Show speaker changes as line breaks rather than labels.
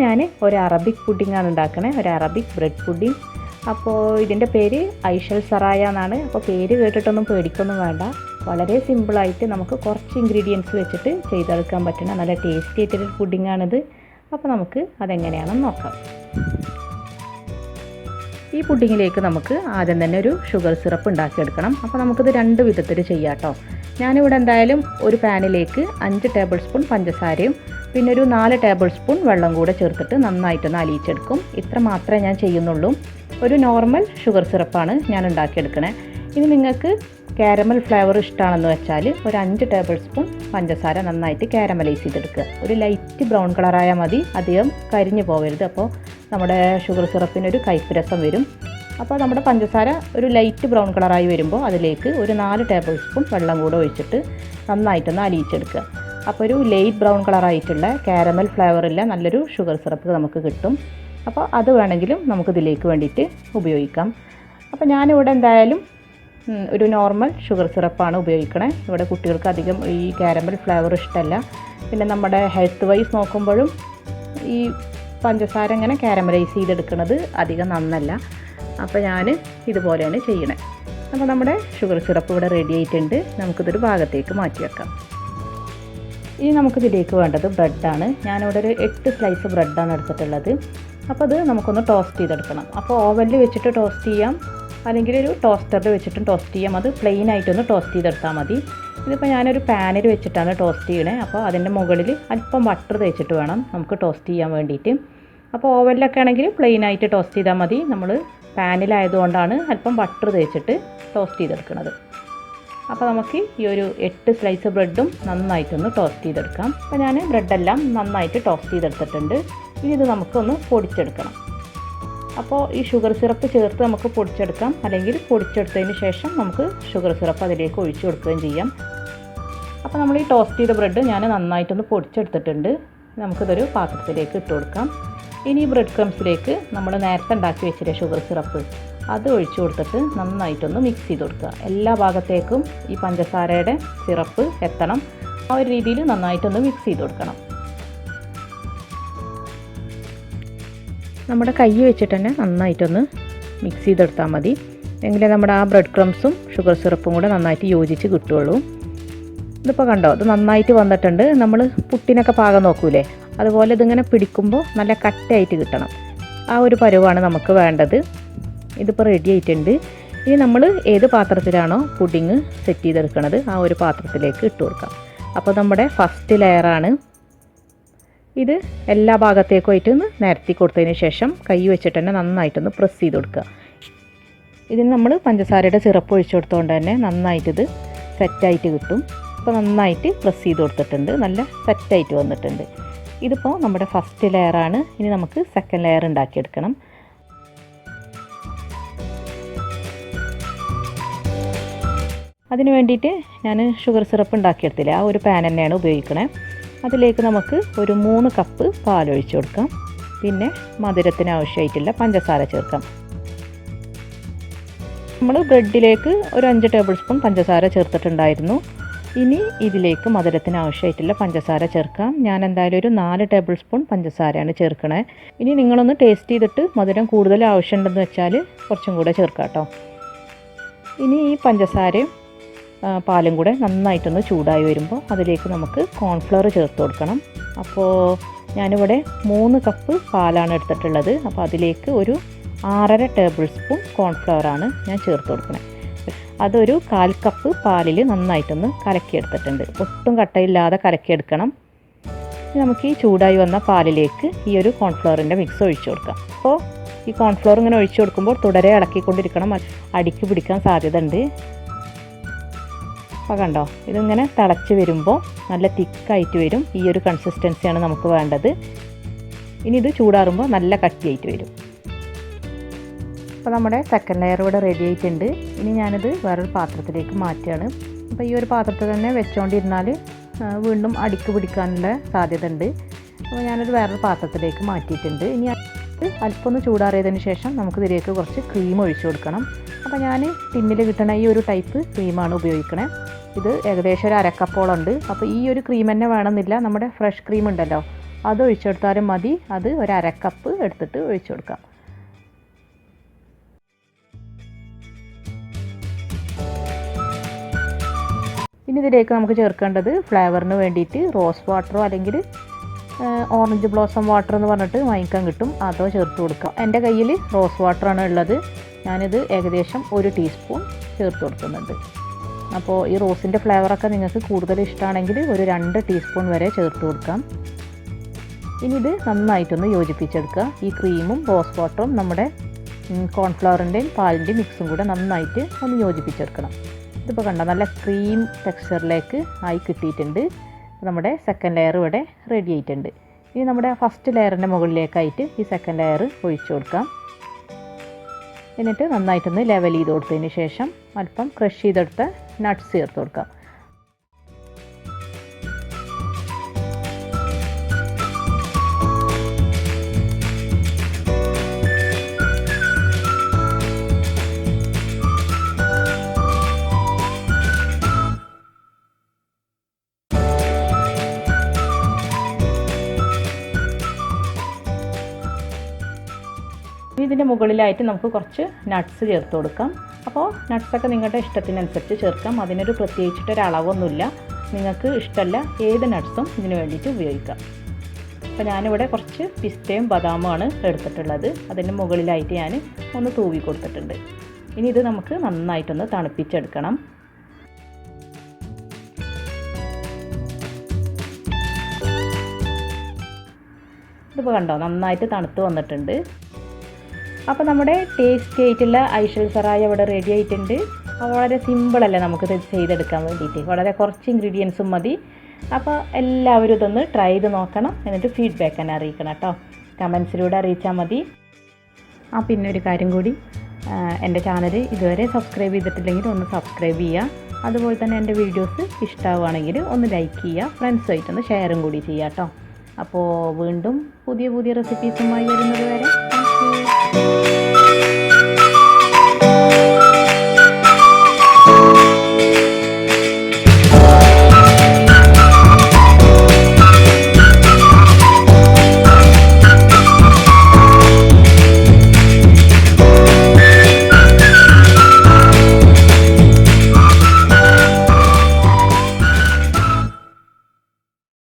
ഞാൻ ഒരു അറബിക് പുഡിങ്ങാണ് ഉണ്ടാക്കണേ, ഒരു അറബിക് ബ്രെഡ് പുഡിങ്. അപ്പോൾ ഇതിൻ്റെ പേര് ഐഷൽ സറായ എന്നാണ്. അപ്പോൾ പേര് കേട്ടിട്ടൊന്നും പേടിക്കൊന്നും വേണ്ട. വളരെ സിമ്പിളായിട്ട് നമുക്ക് കുറച്ച് ഇൻഗ്രീഡിയൻസ് വെച്ചിട്ട് ചെയ്തെടുക്കാൻ പറ്റുന്ന നല്ല ടേസ്റ്റി ആയിട്ടൊരു പുഡിങ്ങാണിത്. അപ്പോൾ നമുക്ക് അതെങ്ങനെയാണെന്ന് നോക്കാം. ഈ പുഡിങ്ങിലേക്ക് നമുക്ക് ആദ്യം തന്നെ ഒരു ഷുഗർ സിറപ്പ് ഉണ്ടാക്കിയെടുക്കണം. അപ്പോൾ നമുക്കിത് 2 വിധത്തിൽ ചെയ്യാം കേട്ടോ. ഞാനിവിടെ എന്തായാലും ഒരു പാനിലേക്ക് 5 ടേബിൾ സ്പൂൺ പഞ്ചസാരയും പിന്നെ ഒരു 4 ടേബിൾ സ്പൂൺ വെള്ളം കൂടെ ചേർത്തിട്ട് നന്നായിട്ടൊന്ന് അലിയിച്ചെടുക്കും. ഇത്ര മാത്രമേ ഞാൻ ചെയ്യുന്നുള്ളൂ. ഒരു നോർമൽ ഷുഗർ സിറപ്പാണ് ഞാൻ ഉണ്ടാക്കിയെടുക്കണേ. ഇനി നിങ്ങൾക്ക് കാരമൽ ഫ്ലേവർ ഇഷ്ടമാണെന്ന് വെച്ചാൽ ഒരു 5 ടേബിൾ സ്പൂൺ പഞ്ചസാര നന്നായിട്ട് കാരമലൈസ് ചെയ്തെടുക്കുക. ഒരു ലൈറ്റ് ബ്രൗൺ കളറായാൽ മതി, അധികം കരിഞ്ഞു പോകരുത്. അപ്പോൾ നമ്മുടെ ഷുഗർ സിറപ്പിനൊരു കയ്പ്പ് രസം വരും. അപ്പോൾ നമ്മുടെ പഞ്ചസാര ഒരു ലൈറ്റ് ബ്രൗൺ കളറായി വരുമ്പോൾ അതിലേക്ക് ഒരു 4 ടേബിൾ സ്പൂൺ വെള്ളം കൂടെ ഒഴിച്ചിട്ട് നന്നായിട്ടൊന്ന് അലിയിച്ചെടുക്കുക. അപ്പോൾ ഒരു ലൈറ്റ് ബ്രൗൺ കളറായിട്ടുള്ള കാരമൽ ഫ്ലേവറില്ല നല്ലൊരു ഷുഗർ സിറപ്പ് നമുക്ക് കിട്ടും. അപ്പോൾ അത് വേണമെങ്കിലും നമുക്കിതിലേക്ക് വേണ്ടിയിട്ട് ഉപയോഗിക്കാം. അപ്പോൾ ഞാനിവിടെ എന്തായാലും ഒരു നോർമൽ ഷുഗർ സിറപ്പാണ് ഉപയോഗിക്കണേ. ഇവിടെ കുട്ടികൾക്ക് അധികം ഈ കാരമൽ ഫ്ലേവർ ഇഷ്ടമല്ല. പിന്നെ നമ്മുടെ ഹെൽത്ത് വൈസ് നോക്കുമ്പോഴും ഈ പഞ്ചസാര ഇങ്ങനെ കാരമലൈസ് ചെയ്തെടുക്കുന്നത് അധികം നന്നല്ല. അപ്പോൾ ഞാൻ ഇതുപോലെയാണ് ചെയ്യണേ. അപ്പോൾ നമ്മുടെ ഷുഗർ സിറപ്പ് ഇവിടെ റെഡി ആയിട്ടുണ്ട്. നമുക്കിതൊരു ഭാഗത്തേക്ക് മാറ്റി വെക്കാം. ഇനി നമുക്കിതിലേക്ക് വേണ്ടത് ബ്രെഡാണ്. ഞാനിവിടെ ഒരു 8 സ്ലൈസ് ബ്രെഡാണ് എടുത്തിട്ടുള്ളത്. അപ്പോൾ അത് നമുക്കൊന്ന് ടോസ്റ്റ് ചെയ്തെടുക്കണം. അപ്പോൾ ഓവനിൽ വെച്ചിട്ട് ടോസ്റ്റ് ചെയ്യാം, അല്ലെങ്കിൽ ഒരു ടോസ്റ്ററിൽ വെച്ചിട്ടും ടോസ്റ്റ് ചെയ്യാം. അത് പ്ലെയിൻ ആയിട്ടൊന്ന് ടോസ്റ്റ് ചെയ്തെടുത്താൽ മതി. ഇതിപ്പോൾ ഞാനൊരു പാനിൽ വെച്ചിട്ടാണ് ടോസ്റ്റ് ചെയ്യണേ. അപ്പോൾ അതിൻ്റെ മുകളിൽ അല്പം ബട്ടർ തേച്ചിട്ട് വേണം നമുക്ക് ടോസ്റ്റ് ചെയ്യാൻ വേണ്ടിയിട്ട്. അപ്പോൾ ഓവനിലൊക്കെ ആണെങ്കിൽ പ്ലെയിൻ ആയിട്ട് ടോസ്റ്റ് ചെയ്താൽ മതി. നമ്മൾ പാനിലായതുകൊണ്ടാണ് അല്പം ബട്ടർ തേച്ചിട്ട് ടോസ്റ്റ് ചെയ്തെടുക്കുന്നത്. അപ്പോൾ നമുക്ക് ഈ ഒരു 8 സ്ലൈസ് ബ്രെഡും നന്നായിട്ടൊന്ന് ടോസ്റ്റ് ചെയ്തെടുക്കാം. അപ്പോൾ ഞാൻ ബ്രെഡെല്ലാം നന്നായിട്ട് ടോസ്റ്റ് ചെയ്തെടുത്തിട്ടുണ്ട്. ഇനി ഇത് നമുക്കൊന്ന് പൊടിച്ചെടുക്കണം. അപ്പോൾ ഈ ഷുഗർ സിറപ്പ് ചേർത്ത് നമുക്ക് പൊടിച്ചെടുക്കാം, അല്ലെങ്കിൽ പൊടിച്ചെടുത്തതിന് ശേഷം നമുക്ക് ഷുഗർ സിറപ്പ് അതിലേക്ക് ഒഴിച്ചു കൊടുക്കുകയും ചെയ്യാം. അപ്പോൾ നമ്മൾ ഈ ടോസ്റ്റ് ചെയ്ത ബ്രെഡ് ഞാൻ നന്നായിട്ടൊന്ന് പൊടിച്ചെടുത്തിട്ടുണ്ട്. നമുക്കിതൊരു പാത്രത്തിലേക്ക് ഇട്ട് കൊടുക്കാം. ഇനി ഈ ബ്രെഡ് ക്രംസിലേക്ക് നമ്മൾ നേരത്തെ ഉണ്ടാക്കി വെച്ചിട്ട് ഷുഗർ സിറപ്പ് അത് ഒഴിച്ചു കൊടുത്തിട്ട് നന്നായിട്ടൊന്ന് മിക്സ് ചെയ്ത് കൊടുക്കുക. എല്ലാ ഭാഗത്തേക്കും ഈ പഞ്ചസാരയുടെ സിറപ്പ് എത്തണം. ആ ഒരു രീതിയിൽ നന്നായിട്ടൊന്ന് മിക്സ് ചെയ്ത് കൊടുക്കണം. നമ്മുടെ കൈ വെച്ചിട്ട് തന്നെ നന്നായിട്ടൊന്ന് മിക്സ് ചെയ്തെടുത്താൽ മതി. എങ്കിലേ നമ്മുടെ ആ ബ്രെഡ് ക്രംസും ഷുഗർ സിറപ്പും കൂടെ നന്നായിട്ട് യോജിച്ച് കിട്ടുകയുള്ളൂ. ഇതിപ്പോൾ കണ്ടോ, ഇത് നന്നായിട്ട് വന്നിട്ടുണ്ട്. നമ്മൾ പുട്ടിനൊക്കെ പാകം നോക്കൂലേ, അതുപോലെ ഇതിങ്ങനെ പിടിക്കുമ്പോൾ നല്ല കട്ടയായിട്ട് കിട്ടണം. ആ ഒരു പരുവാണ് നമുക്ക് വേണ്ടത്. ഇതിപ്പോൾ റെഡി ആയിട്ടുണ്ട്. ഇനി നമ്മൾ ഏത് പാത്രത്തിലാണോ പുഡിങ് സെറ്റ് ചെയ്തെടുക്കുന്നത് ആ ഒരു പാത്രത്തിലേക്ക് ഇട്ട് കൊടുക്കാം. അപ്പോൾ നമ്മുടെ ഫസ്റ്റ് ലെയറാണ് ഇത്. എല്ലാ ഭാഗത്തേക്കും ആയിട്ട് ഒന്ന് നിരത്തി കൊടുത്തതിന് ശേഷം കൈ വെച്ചിട്ട് തന്നെ നന്നായിട്ടൊന്ന് പ്രസ് ചെയ്ത് കൊടുക്കുക. ഇതിന് നമ്മൾ പഞ്ചസാരയുടെ സിറപ്പ് ഒഴിച്ചു കൊടുത്തുകൊണ്ട് തന്നെ നന്നായിട്ടിത് സെറ്റായിട്ട് കിട്ടും. ഇപ്പോൾ നന്നായിട്ട് പ്രസ് ചെയ്ത് കൊടുത്തിട്ടുണ്ട്, നല്ല സെറ്റായിട്ട് വന്നിട്ടുണ്ട്. ഇതിപ്പോൾ നമ്മുടെ ഫസ്റ്റ് ലെയറാണ്. ഇനി നമുക്ക് സെക്കൻഡ് ലെയർ ഉണ്ടാക്കിയെടുക്കണം. അതിന് വേണ്ടിയിട്ട് ഞാൻ ഷുഗർ സിറപ്പ് ഉണ്ടാക്കിയെടുത്തില്ല, ആ ഒരു പാൻ തന്നെയാണ് ഉപയോഗിക്കണേ. അതിലേക്ക് നമുക്ക് ഒരു 3 കപ്പ് പാലൊഴിച്ച് കൊടുക്കാം. പിന്നെ മധുരത്തിന് ആവശ്യമായിട്ടുള്ള പഞ്ചസാര ചേർക്കാം. നമ്മൾ ബ്രെഡിലേക്ക് ഒരു 5 ടേബിൾ സ്പൂൺ പഞ്ചസാര ചേർത്തിട്ടുണ്ടായിരുന്നു. ഇനി ഇതിലേക്ക് മധുരത്തിന് ആവശ്യമായിട്ടുള്ള പഞ്ചസാര ചേർക്കാം. ഞാൻ എന്തായാലും ഒരു 4 ടേബിൾ സ്പൂൺ പഞ്ചസാരയാണ് ചേർക്കണേ. ഇനി നിങ്ങളൊന്ന് ടേസ്റ്റ് ചെയ്തിട്ട് മധുരം കൂടുതൽ ആവശ്യമുണ്ടെന്ന് വെച്ചാൽ കുറച്ചും കൂടെ ചേർക്കാം കേട്ടോ. ഇനി ഈ പഞ്ചസാരയും പാലും കൂടെ നന്നായിട്ടൊന്ന് ചൂടായി വരുമ്പോൾ അതിലേക്ക് നമുക്ക് കോൺഫ്ലവർ ചേർത്ത് കൊടുക്കണം. അപ്പോൾ ഞാനിവിടെ 3 കപ്പ് പാലാണ് എടുത്തിട്ടുള്ളത്. അപ്പോൾ അതിലേക്ക് ഒരു 6.5 ടേബിൾ സ്പൂൺ കോൺഫ്ലവറാണ് ഞാൻ ചേർത്ത് കൊടുക്കുന്നത്. അതൊരു 1/4 കപ്പ് പാലിൽ നന്നായിട്ടൊന്ന് കലക്കിയെടുത്തിട്ടുണ്ട്. ഒട്ടും കട്ടയില്ലാതെ കലക്കിയെടുക്കണം. നമുക്ക് ഈ ചൂടായി വന്ന പാലിലേക്ക് ഈ ഒരു കോൺഫ്ലവറിൻ്റെ മിക്സ് ഒഴിച്ചു കൊടുക്കാം. അപ്പോൾ ഈ കോൺഫ്ലവർ ഇങ്ങനെ ഒഴിച്ചു കൊടുക്കുമ്പോൾ തുടരെ ഇളക്കിക്കൊണ്ടിരിക്കണം, അടിക്ക് പിടിക്കാൻ സാധ്യത ഉണ്ട്. അപ്പോൾ കണ്ടോ, ഇതിങ്ങനെ തിളച്ച് വരുമ്പോൾ നല്ല തിക്കായിട്ട് വരും. ഈ ഒരു കൺസിസ്റ്റൻസിയാണ് നമുക്ക് വേണ്ടത്. ഇനി ഇത് ചൂടാറുമ്പോൾ നല്ല കട്ടിയായിട്ട് വരും. അപ്പോൾ നമ്മുടെ സെക്കൻഡ് ലെയർ ഇവിടെ റെഡി ആയിട്ടുണ്ട്. ഇനി ഞാനിത് വേറൊരു പാത്രത്തിലേക്ക് മാറ്റുകയാണ്. അപ്പോൾ ഈ ഒരു പാത്രത്തിൽ തന്നെ വെച്ചുകൊണ്ടിരുന്നാൽ വീണ്ടും അടിക്ക് പിടിക്കാനുള്ള സാധ്യത ഉണ്ട്. അപ്പോൾ ഞാനത് വേറൊരു പാത്രത്തിലേക്ക് മാറ്റിയിട്ടുണ്ട്. ഇനി അല്പം ഒന്ന് ചൂടാറിയതിന് ശേഷം നമുക്ക് ഇതിലേക്ക് കുറച്ച് ക്രീം ഒഴിച്ചു കൊടുക്കണം. അപ്പോൾ ഞാൻ ടിന്നിൽ കിട്ടുന്ന ഈ ഒരു ടൈപ്പ് ക്രീമാണ് ഉപയോഗിക്കണേ. ഇത് ഏകദേശം ഒരു 1/2 കപ്പോളം ഉണ്ട്. അപ്പോൾ ഈ ഒരു ക്രീം തന്നെ വേണമെന്നില്ല, നമ്മുടെ ഫ്രഷ് ക്രീം ഉണ്ടല്ലോ അത് ഒഴിച്ചെടുത്താലും മതി. അത് ഒരു 1/2 കപ്പ് എടുത്തിട്ട് ഒഴിച്ചു കൊടുക്കാം. ഇനി ഇതിലേക്ക് നമുക്ക് ചേർക്കേണ്ടത് ഫ്ലേവറിന് വേണ്ടിയിട്ട് റോസ് വാട്ടറോ അല്ലെങ്കിൽ ഓറഞ്ച് ബ്ലോസം വാട്ടർ എന്ന് പറഞ്ഞിട്ട് വാങ്ങിക്കാൻ കിട്ടും, അതോ ചേർത്ത് കൊടുക്കാം. എൻ്റെ കയ്യിൽ റോസ് വാട്ടറാണ് ഉള്ളത്. ഞാനിത് ഏകദേശം 1 ടീസ്പൂൺ ചേർത്ത് കൊടുക്കുന്നുണ്ട്. അപ്പോൾ ഈ റോസിൻ്റെ ഫ്ലേവറൊക്കെ നിങ്ങൾക്ക് കൂടുതൽ ഇഷ്ടമാണെങ്കിൽ ഒരു 2 ടീസ്പൂൺ വരെ ചേർത്ത് കൊടുക്കാം. ഇനി ഇത് നന്നായിട്ടൊന്ന് യോജിപ്പിച്ചെടുക്കുക. ഈ ക്രീമും റോസ് വാട്ടറും നമ്മുടെ കോൺഫ്ലവറിൻ്റെയും പാലിൻ്റെയും മിക്സും കൂടെ നന്നായിട്ട് ഒന്ന് യോജിപ്പിച്ചെടുക്കണം. ഇതിപ്പോൾ കണ്ടോ നല്ല ക്രീം ടെക്സ്ചറിലേക്ക് ആയി കിട്ടിയിട്ടുണ്ട്. നമ്മുടെ സെക്കൻഡ് ലെയർ ഇവിടെ റെഡി ആയിട്ടുണ്ട്. ഇനി നമ്മുടെ ഫസ്റ്റ് ലെയറിൻ്റെ മുകളിലേക്കായിട്ട് ഈ സെക്കൻഡ് ലെയർ ഒഴിച്ചു കൊടുക്കാം. എന്നിട്ട് നന്നായിട്ടൊന്ന് ലെവൽ ചെയ്ത് കൊടുത്തതിന് ശേഷം അല്പം ക്രഷ് ചെയ്തെടുത്ത നട്ട്സ് ചേർത്ത് കൊടുക്കാം. ഇതിൻ്റെ മുകളിലായിട്ട് നമുക്ക് കുറച്ച് നട്ട്സ് ചേർത്ത് കൊടുക്കാം. അപ്പോൾ നട്ട്സൊക്കെ നിങ്ങളുടെ ഇഷ്ടത്തിനനുസരിച്ച് ചേർക്കാം. അതിനൊരു പ്രത്യേകിച്ചിട്ടൊരു അളവൊന്നുമില്ല. നിങ്ങൾക്ക് ഇഷ്ടമല്ല ഏത് നട്ട്സും ഇതിന് വേണ്ടിയിട്ട് ഉപയോഗിക്കാം. അപ്പോൾ ഞാനിവിടെ കുറച്ച് പിസ്തയും ബദാമുമാണ് എടുത്തിട്ടുള്ളത്. അതിൻ്റെ മുകളിലായിട്ട് ഞാൻ ഒന്ന് തൂവി കൊടുത്തിട്ടുണ്ട്. ഇനി ഇത് നമുക്ക് നന്നായിട്ടൊന്ന് തണുപ്പിച്ചെടുക്കണം. ഇതിപ്പോൾ കണ്ടോ നന്നായിട്ട് തണുത്ത് വന്നിട്ടുണ്ട്. അപ്പോൾ നമ്മുടെ ടേസ്റ്റി ആയിട്ടുള്ള ഐഷൽ സറായ ഇവിടെ റെഡി ആയിട്ടുണ്ട്. വളരെ സിമ്പിളല്ലേ നമുക്കിത് ചെയ്തെടുക്കാൻ വേണ്ടിയിട്ട്. വളരെ കുറച്ച് ഇൻഗ്രീഡിയൻസും മതി. അപ്പോൾ എല്ലാവരും ഇതൊന്ന് ട്രൈ ചെയ്ത് നോക്കണം. എന്നിട്ട് ഫീഡ്ബാക്ക് തന്നെ അറിയിക്കണം കേട്ടോ. കമൻസിലൂടെ അറിയിച്ചാൽ മതി. പിന്നെ ഒരു കാര്യം കൂടി, എൻ്റെ ചാനൽ ഇതുവരെ സബ്സ്ക്രൈബ് ചെയ്തിട്ടില്ലെങ്കിൽ ഒന്ന് സബ്സ്ക്രൈബ് ചെയ്യുക. അതുപോലെ തന്നെ എൻ്റെ വീഡിയോസ് ഇഷ്ടമാവുകയാണെങ്കിൽ ഒന്ന് ലൈക്ക് ചെയ്യുക. ഫ്രണ്ട്സുമായിട്ടൊന്ന് ഷെയറും കൂടി ചെയ്യുക കേട്ടോ. അപ്പോൾ വീണ്ടും പുതിയ റെസിപ്പീസുമായി വരുന്നത് വരെ താങ്ക് യു.